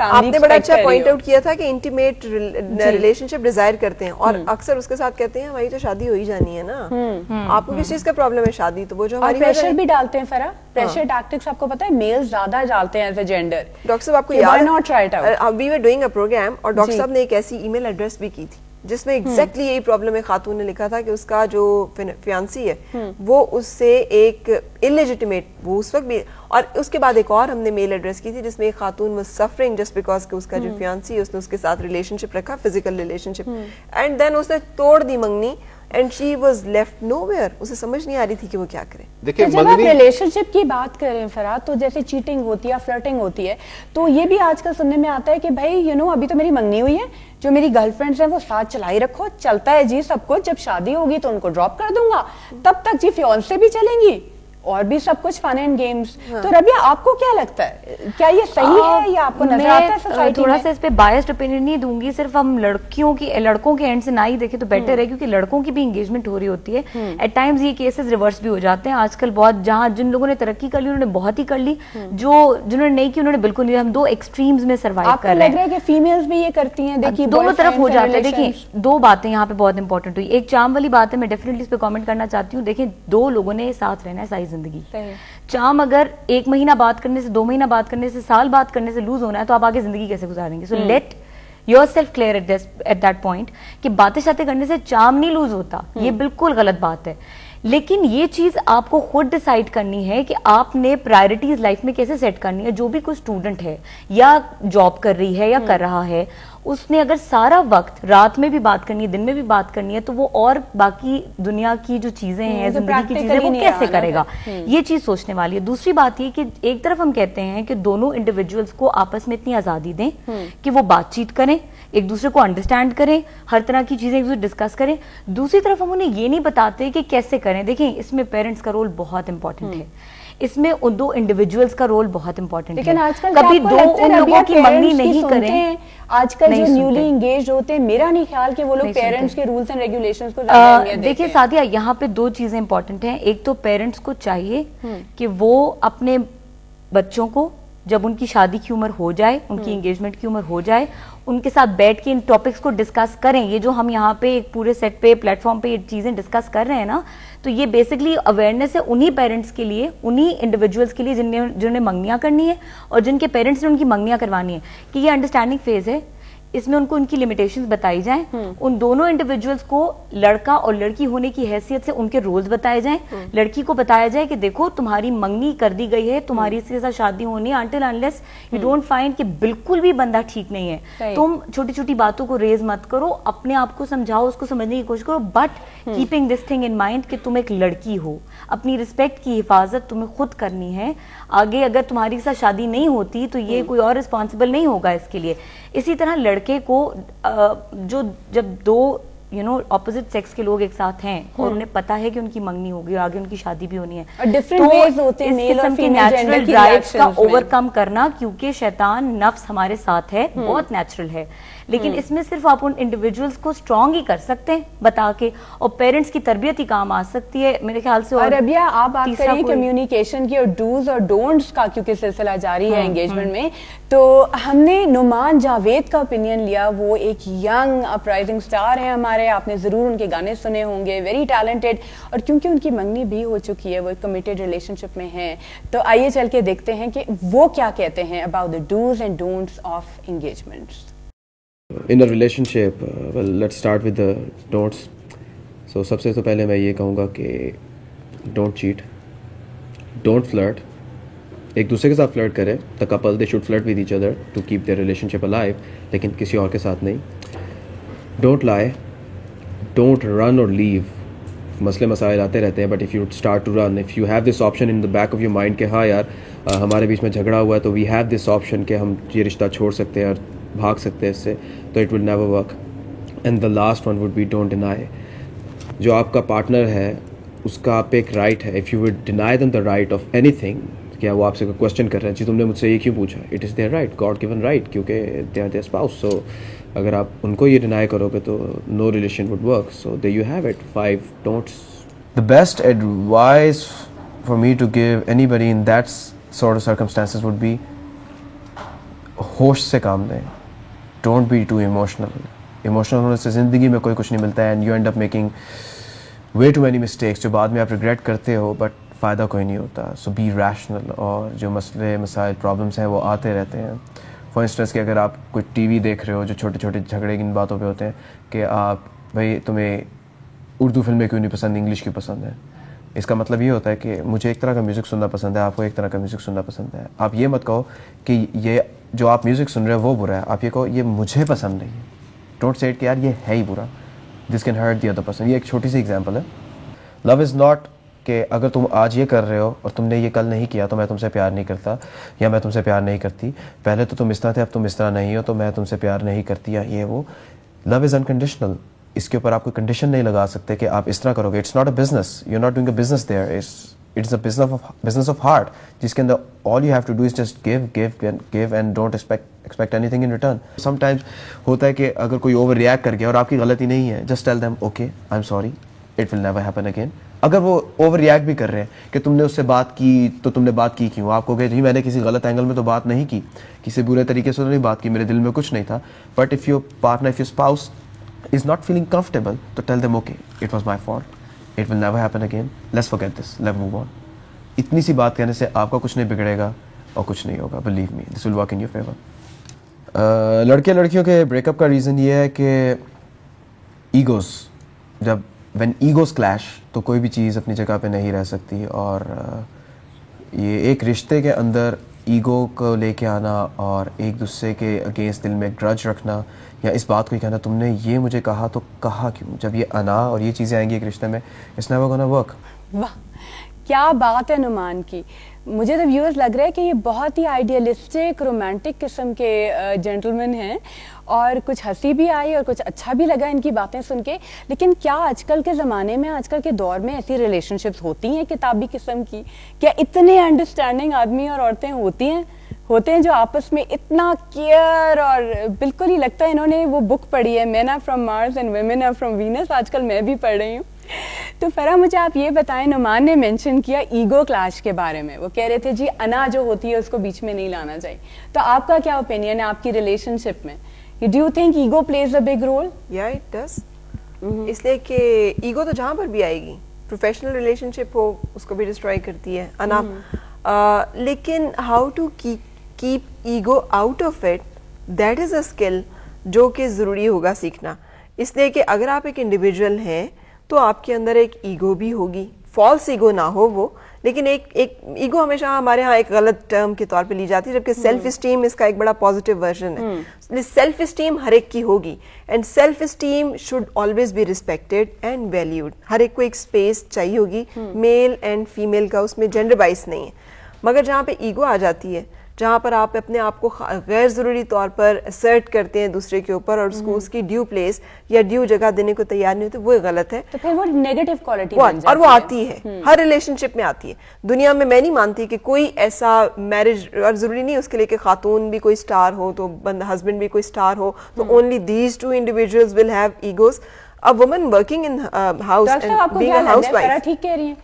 آپ نے بڑا اچھا پوائنٹ آؤٹ کیا تھا کہ انٹیمیٹ ریلیشنشپ ڈیزائر کرتے ہیں اور اکثر اس کے ساتھ کہتے ہیں ہماری تو شادی ہو ہی جانی ہے نا. آپ کو کس چیز کا پرابلم ہے؟ شادی تو وہ جو ہماری پریشر بھی ڈالتے ہیں فرا, پریشر ٹیکٹکس آپ کو پتا ہے میل زیادہ ڈالتے ہیں ایز اے جینڈر. ڈاکٹر صاحب آپ کو یاد ہے وی ور ڈوئنگ اے پروگرام اور ڈاکٹر صاحب نے ایک ایسی ای میل ایڈریس بھی کی تھی جس میں ایگزیکٹلی یہی پرابلم ہے. خاتون نے لکھا تھا کہ اس کا جو فیانسی ہے وہ اس سے ایک انلیجیٹیمیٹ, وہ اس وقت بھی, اور اس کے بعد ایک اور ہم نے میل ایڈریس کی تھی جس میں ایک خاتون واز سفرنگ جسٹ بیکاز کہ اس کا جو فیانسی ہے اس نے اس کے ساتھ ریلیشن شپ رکھا, physical relationship, and then اس نے توڑ دی منگنی and she was left nowhere. اسے سمجھ نہیں آ رہی تھی کہ وہ کیا کرے. جب آپ ریلیشن شپ کی بات کریں فرات تو جیسے چیٹنگ ہوتی ہے, فلرٹنگ ہوتی ہے, تو یہ بھی آج کل سننے میں آتا ہے کہ بھائی ابھی تو میری منگنی ہوئی ہے, جو میری گرل فرینڈز ہیں وہ ساتھ چلائی رکھو, چلتا ہے جی سب کچھ, جب شادی ہوگی تو ان کو ڈراپ کر دوں گا, تب تک جی فیانسے بھی چلیں گی اور بھی سب کچھ فن اینڈ گیمز. تو ربیہ آپ کو کیا لگتا ہے, کیا یہ صحیح ہے یا آپ کو نظر آتا ہے سوسائٹی میں؟ تھوڑا سا اس پہ بائسڈ اوپینین نہیں دوں گی, صرف ہم لڑکوں کے اینڈ سے نہ ہی دیکھیں تو بیٹر ہے, کیونکہ لڑکوں کی بھی انگیجمنٹ ہو رہی ہوتی ہے. ایٹ ٹائمز یہ کیسز ریورس بھی ہو جاتے ہیں آج کل بہت, جہاں جن لوگوں نے ترقی کر لی انہوں نے بہت ہی کر لی, جنہوں نے نہیں کی انہوں نے بالکل نہیں. ہم دو ایکسٹریمز میں سروائیو کر رہے ہیں. آپ کو لگ رہا ہے کہ فیمیلز بھی یہ کرتی ہیں؟ دیکھیے دونوں طرف ہو جاتا ہے. دیکھیں دو باتیں یہاں پہ بہت امپورٹنٹ ہوئی. ایک چام والی بات ہے, میں ڈیفینیٹلی اس پہ کامنٹ کرنا چاہتی ہوں. دیکھیں دو لوگوں نے ساتھ رہنا ہے ساری زندگی. چام اگر 1 مہینہ بات کرنے سے, 2 مہینہ بات کرنے سے, سال بات کرنے سے لوز ہونا ہے تو آپ آگے زندگی کیسے گزاریں گے؟ So let yourself clear at that point کہ باتیں شاتیں کرنے سے چام نہیں لوز ہوتا, یہ بالکل غلط بات ہے. لیکن یہ چیز آپ کو خود ڈیسائیڈ کرنی ہے کہ آپ نے پرائرٹیز لائف میں کیسے سیٹ کرنی ہے. جو بھی کوئی اسٹوڈنٹ ہے یا جاب کر رہی ہے یا کر رہا ہے, اس نے اگر سارا وقت رات میں بھی بات کرنی ہے, دن میں بھی بات کرنی ہے, تو وہ اور باقی دنیا کی جو چیزیں ہیں, زندگی کی چیزیں, وہ کیسے کرے گا؟ یہ چیز سوچنے والی ہے. دوسری بات یہ کہ ایک طرف ہم کہتے ہیں کہ دونوں انڈیویجولس کو آپس میں اتنی آزادی دیں کہ وہ بات چیت کریں, ایک دوسرے کو انڈرسٹینڈ کریں, ہر طرح کی چیزیں ایک دوسرے ڈسکس کریں. دوسری طرف ہم انہیں یہ نہیں بتاتے کہ کیسے کریں. دیکھیں اس میں پیرنٹس کا رول بہت امپورٹنٹ ہے, اس میں ان دو انڈیویجولس کا رول بہت امپورٹنٹ ہے. لیکن آج کل کبھی دو ان لوگوں کی منگنی نہیں کریں. آج کل جو نیولی انگیجڈ ہوتے ہیں, میرا نہیں خیال کہ وہ لوگ پیرنٹس کے رولز اینڈ ریگولیشنز کو زیادہ اہمیت دیتے ہیں. دیکھیں سعدیہ, یہاں پہ 2 چیزیں امپورٹنٹ ہیں. ایک تو پیرنٹس کو چاہیے کہ وہ اپنے بچوں کو جب ان کی شادی کی عمر ہو جائے, ان کی انگیجمنٹ کی عمر ہو جائے, ان کے ساتھ بیٹھ کے ان ٹاپکس کو ڈسکس کریں. یہ جو ہم یہاں پہ ایک پورے سیٹ پہ پلیٹ فارم پہ یہ چیزیں ڈسکس کر رہے ہیں نا, تو یہ بیسکلی اویئرنیس ہے انہی پیرنٹس کے لیے, انہی انڈیویجولس کے لیے جنہوں نے منگنیاں کرنی ہے اور جن کے پیرنٹس نے ان کی منگنیاں کروانی ہے, کہ یہ انڈرسٹینڈنگ فیز ہے. اس میں ان کو ان کی لمیٹیشنز بتائی جائیں, ان دونوں انڈیویجولس کو لڑکا اور لڑکی ہونے کی حیثیت سے ان کے رولز بتائے جائیں. لڑکی کو بتایا جائے کہ دیکھو تمہاری منگنی کر دی گئی ہے, تمہاری اس کے ساتھ شادی ہونی ہے, until unless you don't find کہ بالکل بھی بندہ ٹھیک نہیں ہے, تم چھوٹی چھوٹی باتوں کو ریز مت کرو, اپنے آپ کو سمجھاؤ, اس کو سمجھنے کی کوشش کرو, but keeping this thing in mind کہ تم ایک لڑکی ہو, اپنی رسپیکٹ کی حفاظت تمہیں خود کرنی ہے. آگے اگر تمہاری ساتھ شادی نہیں ہوتی تو یہ کوئی اور رسپانسبل نہیں ہوگا اس کے لیے. اسی طرح لڑکے کو جب 2 اپوزٹ سیکس کے لوگ ایک ساتھ ہیں اور انہیں پتا ہے کہ ان کی منگنی ہوگی اور آگے ان کی شادی بھی ہونی ہے, تو اس قسم کی نیچرل ڈرائیوز کا اوور کم کرنا, کیونکہ شیطان نفس ہمارے ساتھ ہے, بہت نیچرل ہے. لیکن اس میں صرف آپ ان انڈیویجولس کو اسٹرانگ ہی کر سکتے ہیں بتا کے, اور پیرنٹس کی تربیت ہی کام آ سکتی ہے میرے خیال سے. اور ربیہ آپ بات کریے کمیونیکیشن کی اور ڈوز اور ڈونٹس کا, کیونکہ سلسلہ جاری ہے انگیجمنٹ میں, تو ہم نے نعمان جاوید کا اوپینین لیا. وہ ایک ینگ اپرائزنگ سٹار ہیں ہمارے, آپ نے ضرور ان کے گانے سنے ہوں گے, ویری ٹیلنٹڈ, اور کیونکہ ان کی منگنی بھی ہو چکی ہے, وہ ایک کمیٹڈ ریلیشن شپ میں ہیں, تو آئیے چل کے دیکھتے ہیں کہ وہ کیا کہتے ہیں about the dos and don'ts of engagements. In a relationship, well, let's start with the don'ts. So سب سے تو پہلے میں یہ کہوں گا کہ don't cheat, don't flirt. ایک دوسرے کے ساتھ فلرٹ کرے, the couple they should flirt with each other to keep their relationship alive, لیکن کسی اور کے ساتھ نہیں. Don't lie, don't run or leave. مسئلے مسائل آتے رہتے ہیں, but if you start to run, if you have this option in the back of your mind کہ ہاں یار ہمارے بیچ میں جھگڑا ہوا ہے, تو we have this option کہ ہم یہ رشتہ چھوڑ سکتے ہیں اور بھاگ سکتے ہیں اس سے, تو it will never work. And the last one would be don't deny. جو آپ کا پارٹنر ہے اس کا آپ پہ ایک رائٹ ہے, if you would deny them the right of any thing, کیا وہ آپ سے کوئی کوشچن کر رہے ہیں, جی تم نے مجھ سے یہ کیوں پوچھا, it is there right, God given right, کیونکہ they are their spouse. So اگر آپ ان کو یہ ڈینائی کرو گے تو no relation would work. So there you have it, 5 don'ts. The best advice for me to give anybody in that sort of circumstances would be ہوش سے کام لیں. ڈونٹ بی ٹو ایموشنل ہونے سے زندگی میں کوئی کچھ نہیں ملتا ہے, and you end up making way too many mistakes جو بعد میں آپ ریگریٹ کرتے ہو بٹ فائدہ کوئی نہیں ہوتا. سو بی ریشنل, اور جو مسئلے مسائل پرابلمس ہیں وہ آتے رہتے ہیں. فار انسٹنس کہ اگر آپ کوئی ٹی وی دیکھ رہے ہو جو چھوٹے چھوٹے جھگڑے کی باتوں پہ ہوتے ہیں کہ آپ بھائی تمہیں اردو فلمیں کیوں نہیں پسند, انگلش کیوں پسند ہے, اس کا مطلب یہ ہوتا ہے کہ مجھے ایک طرح کا میوزک سننا پسند ہے, آپ کو ایک طرح کا میوزک سننا پسند ہے. آپ یہ مت کہو کہ یہ جو آپ میوزک سن رہے ہو وہ برا ہے, آپ یہ کہو یہ مجھے پسند نہیں ہے. ڈونٹ سے اٹ کہ یار یہ ہے ہی برا, this can hurt the other person. یہ ایک چھوٹی سی ایگزامپل ہے. لو از ناٹ کہ اگر تم آج یہ کر رہے ہو اور تم نے یہ کل نہیں کیا تو میں تم سے پیار نہیں کرتا یا میں تم سے پیار نہیں کرتی. پہلے تو تم اس طرح تھے, اب تم اس طرح نہیں ہو تو میں تم سے پیار نہیں کرتی یا یہ وہ. لو از انکنڈیشنل. اس کے اوپر آپ کوئی کنڈیشن نہیں لگا سکتے کہ آپ اس طرح کرو گے. It's not a business, you are not doing a business there. It's a business of heart, جس کے اندر all you have to do is just give and don't expect anything in return. Sometimes ہوتا ہے کہ اگر کوئی over react کر گیا اور آپ کی غلطی نہیں ہے, just tell them okay I am sorry, it will never happen again. اگر وہ اوور ریئیکٹ بھی کر رہے ہیں کہ تم نے اس سے بات کی تو تم نے بات کی کیوں, آپ کو کہ جی میں نے کسی غلط اینگل میں تو بات نہیں کی, کسی برے طریقے سے تو نہیں بات کی, میرے دل میں کچھ نہیں تھا. But if your partner, if your spouse is not feeling comfortable, to tell them okay, it was my fault, it will never happen again, let's forget this, let's move on. اتنی سی بات کہنے سے آپ کا کچھ نہیں بگڑے گا اور کچھ نہیں ہوگا. believe me, this will work in your favor. لڑکے لڑکیوں کے بریک اپ کا ریزن یہ ہے کہ ایگوز, جب when egos clash تو کوئی بھی چیز اپنی جگہ پہ نہیں رہ سکتی. اور یہ ایک رشتے کے اندر ایگو کو لے کے آنا اور ایک دوسرے کے اگینسٹ دل میں گرج رکھنا یا اس بات کو کہنا تم نے یہ مجھے کہا تو کہا کیوں, جب یہ انا اور یہ چیزیں آئیں گی ایک رشتے میں, it's never gonna work. واہ کیا بات ہے نعمان کی. مجھے تو ویورز لگ رہا ہے کہ یہ بہت ہی آئیڈیلسٹک رومانٹک قسم کے جینٹلمین ہیں, اور کچھ ہنسی بھی آئی اور کچھ اچھا بھی لگا ان کی باتیں سن کے. لیکن کیا آج کل کے زمانے میں, آج کل کے دور میں ایسی ریلیشن شپس ہوتی ہیں کتابی قسم کی؟ کیا اتنے انڈرسٹینڈنگ آدمی اور عورتیں ہوتے ہیں جو آپس میں اتنا کیئر, اور بالکل ہی لگتا ہے انہوں نے وہ بک پڑھی ہے men are from Mars and women are from Venus, آج کل میں بھی پڑھ رہی ہوں. تو فرح مجھے آپ یہ بتائیں, نعمان نے مینشن کیا ایگو کلاش کے بارے میں, وہ کہہ رہے تھے جی انا جو ہوتی ہے اس کو بیچ میں نہیں لانا چاہیے. تو آپ کا کیا اوپینین ہے آپ کی ریلیشن شپ میں؟ Do you think ego plays a big role? یا اٹ ڈز, اس لیے کہ ایگو تو جہاں پر بھی آئے گی, پروفیشنل ریلیشن شپ ہو اس کو بھی ڈسٹروائے کرتی ہے انا. لیکن how to keep ego out of it, that is a skill جو کہ ضروری ہوگا سیکھنا. اس لیے کہ اگر آپ ایک انڈیویجول ہیں تو آپ کے اندر ایک ایگو بھی ہوگی, فالس ایگو نہ ہو وہ, لیکن ایک ایگو ہمیشہ ہمارے ہاں ایک غلط ٹرم کے طور پہ لی جاتی ہے, جبکہ سیلف اسٹیم اس کا ایک بڑا پازیٹیو ورژن ہے. سیلف اسٹیم ہر ایک کی ہوگی, and self esteem should always be respected and valued. ہر ایک کو ایک اسپیس چاہیے ہوگی, میل اینڈ فیمیل کا اس میں جینڈر وائز نہیں ہے. مگر جہاں پہ ایگو آ جاتی ہے, جہاں پر آپ اپنے آپ کو غیر ضروری طور پر اسرٹ کرتے ہیں دوسرے کے اوپر اور اس کو اس کی ڈیو پلیس یا ڈیو جگہ دینے کو تیار نہیں ہوتے, وہ غلط ہے. تو پھر وہ نیگیٹو کوالٹی اور وہ آتی ہے ہر ریلیشن شپ میں آتی ہے. دنیا میں نہیں مانتی کہ کوئی ایسا میرج, اور ضروری نہیں اس کے لیے کہ خاتون بھی کوئی اسٹار ہو تو ہسبینڈ بھی کوئی اسٹار ہو, تو only these two individuals will have egos. A woman working in house and being a housewife. ٹھیک کہہ رہی ہیں.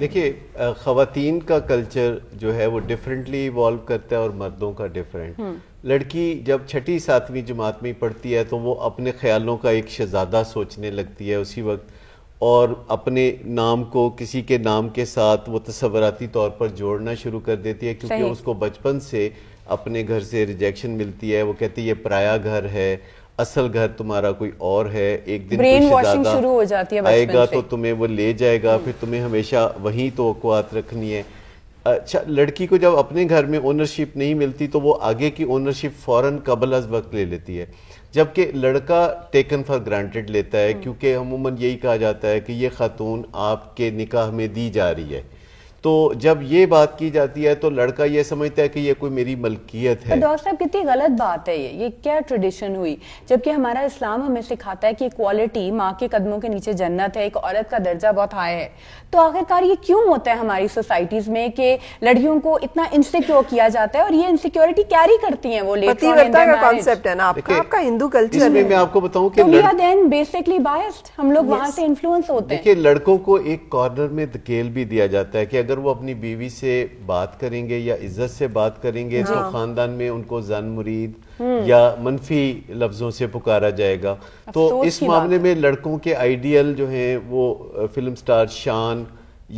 دیکھیے خواتین کا کلچر جو ہے وہ ڈفرینٹلی ایوالو کرتا ہے اور مردوں کا ڈفرینٹ. لڑکی جب 6 7ویں جماعت میں پڑھتی ہے تو وہ اپنے خیالوں کا ایک شہزادہ سوچنے لگتی ہے اسی وقت, اور اپنے نام کو کسی کے نام کے ساتھ وہ تصوراتی طور پر جوڑنا شروع کر دیتی ہے, کیونکہ اس کو بچپن سے اپنے گھر سے ریجیکشن ملتی ہے. وہ کہتی ہے یہ پرایا گھر ہے, اصل گھر تمہارا کوئی اور ہے, ایک دن کوئی شہزادہ آئے گا تو تمہیں وہ لے جائے گا, پھر تمہیں ہمیشہ وہیں توقعات رکھنی ہے. اچھا, لڑکی کو جب اپنے گھر میں اونرشپ نہیں ملتی تو وہ آگے کی اونرشپ فوراً قبل از وقت لے لیتی ہے, جبکہ لڑکا ٹیکن فار گرانٹیڈ لیتا ہے, کیونکہ عموماً یہی کہا جاتا ہے کہ یہ خاتون آپ کے نکاح میں دی جا رہی ہے. تو جب یہ بات کی جاتی ہے تو لڑکا یہ سمجھتا ہے کہ یہ کوئی میری ملکیت ہے. ڈاکٹر صاحب کتنی غلط بات ہے یہ کیا ٹریڈیشن ہوئی, جبکہ ہمارا اسلام ہمیں سکھاتا ہے کہ ایکوالٹی, ماں کے قدموں کے نیچے جنت ہے, ایک عورت کا درجہ بہت ہائی ہے. تو آخرکار یہ کیوں ہوتا ہے ہماری سوسائٹیز میں کہ لڑکیوں کو اتنا انسیکیور کیا جاتا ہے, اور یہ انسیکیورٹی کیری کرتی ہیں وہ پتی ورتا کا کانسیپٹ ہے نا آپ کا ہندو کلچر میں. میں آپ کو بتاؤں کہ we are then basically biased, ہم لوگ وہاں سے انفلوئنس ہوتے ہیں. دیکھیے لڑکوں کو ایک کارنر میں دھکیل بھی دیا جاتا ہے کہ اگر وہ اپنی بیوی سے بات کریں گے یا عزت سے بات کریں گے تو خاندان میں ان کو زن مرید یا منفی لفظوں سے پکارا جائے گا. تو اس معاملے میں لڑکوں کے آئیڈیل جو ہیں وہ فلم سٹار شان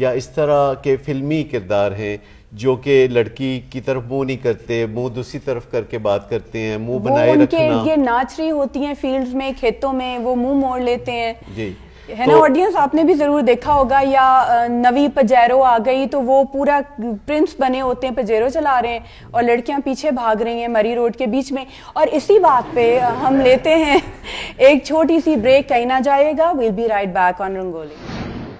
یا اس طرح کے فلمی کردار ہیں جو کہ لڑکی کی طرف منہ نہیں کرتے, منہ دوسری طرف کر کے بات کرتے ہیں, منہ بنائے رکھنا. یہ ناچ رہی ہوتی ہیں فیلڈز میں, کھیتوں میں, وہ منہ موڑ لیتے ہیں. جی ہے نا آڈینس, آپ نے بھی ضرور دیکھا ہوگا. یا نوی پجیرو آ گئی تو وہ پورا پرنس بنے ہوتے ہیں, پجیرو چلا رہے ہیں اور لڑکیاں پیچھے بھاگ رہی ہیں مری روڈ کے بیچ میں. اور اسی بات پہ ہم لیتے ہیں ایک چھوٹی سی بریک, کہیں نہ جائے گا. We'll be right back on Rangoli.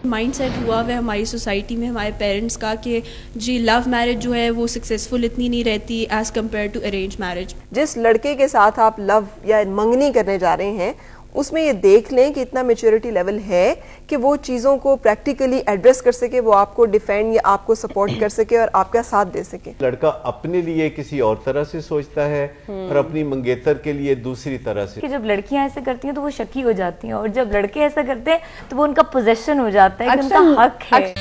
Mindset ہوا ہوا ہے ہماری سوسائٹی میں ہمارے پیرنٹس کا کہ جی لو میرج جو ہے وہ سکسیزفل اتنی نہیں رہتی as compared to arrange marriage. جس لڑکے کے ساتھ آپ لو یا منگنی کرنے جا رہے ہیں اس میں یہ دیکھ لیں کہ اتنا میچورٹی لیول ہے کہ وہ چیزوں کو پریکٹیکلی ایڈریس کر سکے, وہ آپ کو ڈیفینڈ یا آپ کو سپورٹ کر سکے اور آپ کا ساتھ دے سکے. لڑکا اپنے لیے کسی اور طرح سے سوچتا ہے اور اپنی منگیتر کے لیے دوسری طرح سے. کہ جب لڑکیاں ایسے کرتی ہیں تو وہ شکی ہو جاتی ہیں, اور جب لڑکے ایسا کرتے ہیں تو وہ ان کا پوزیشن ہو جاتا ہے, ان کا حق ہے.